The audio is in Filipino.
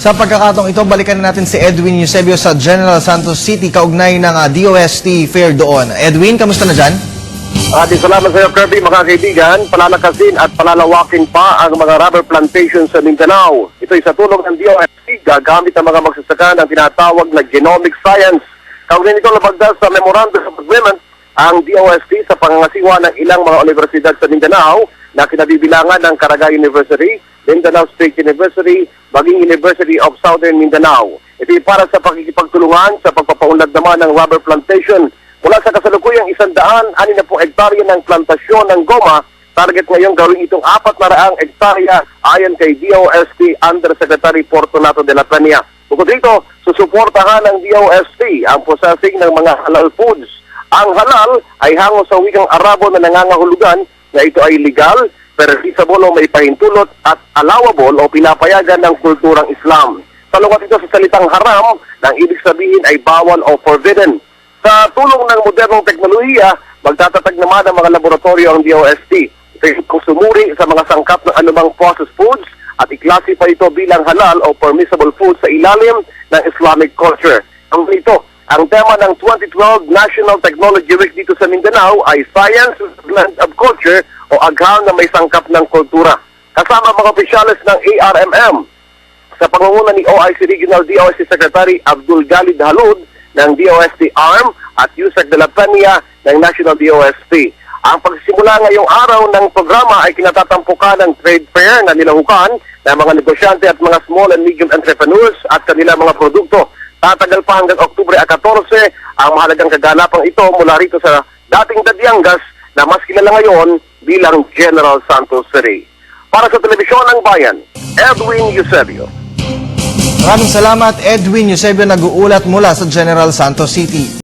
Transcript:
Sa pagkakataong ito, balikan na natin si Edwin Eusebio sa General Santos City, kaugnay ng DOST Fair doon. Edwin, kamusta na dyan? Salamat sa iyo, Kirby, mga kaibigan. Palalakasin at palalawakin pa ang mga rubber plantations sa Mindanao. Ito'y sa tulong ng DOST, gagamit ang mga magsasaka ng tinatawag na genomic science. Kaugnay nito labagdas sa Memorandum of Agreement ang DOST sa pangangasiwa ng ilang mga universidad sa Mindanao na kinabibilangan ng Caraga University, Mindanao State University, Baging University of Southern Mindanao. Ito ay para sa pakikipagtulungan sa pagpapaunlad naman ng rubber plantation. Mula sa kasalukuyang 160 hektarya ng plantasyon ng goma, target ngayon gawin itong 400 hektarya ayon kay DOST Undersecretary Fortunato de la Peña. Bukod dito, susuportahan ng DOST ang processing ng mga halal foods. Ang halal ay hango sa wikang Arabo na nangangahulugan na ito ay legal, permissible o may pahintulot at allowable o pinapayagan ng kulturang Islam. Salungat ito sa salitang haram, nang ibig sabihin ay bawal o forbidden. Sa tulong ng modernong teknolohiya, magtatatag naman ang mga laboratorio ang DOST. Ito ay sumuri sa mga sangkap ng anumang processed foods at i-classify ito bilang halal o permissible food sa ilalim ng Islamic culture. Ang ito, ang tema ng 2012 National Technology Week dito sa Mindanao ay Science Blend of Culture o agham na may sangkap ng kultura. Kasama mga opisyalis ng ARMM sa pangunguna ni OIC Regional DOST Secretary Abdul Galid Halud ng DOST ARM at Yusek de la Peña ng National DOST. Ang pagsisimula ngayong araw ng programa ay kinatatampukan ng trade fair na nilahukan ng mga negosyante at mga small and medium entrepreneurs at kanilang mga produkto. Tatagal pa hanggang Oktubre 14 ang mahalagang kaganapang ito mula rito sa dating Dadyangas na mas kilala ngayon bilang General Santos City. Para sa Telebisyon ng Bayan, Edwin Eusebio. Maraming salamat, Edwin Eusebio, nag-uulat mula sa General Santos City.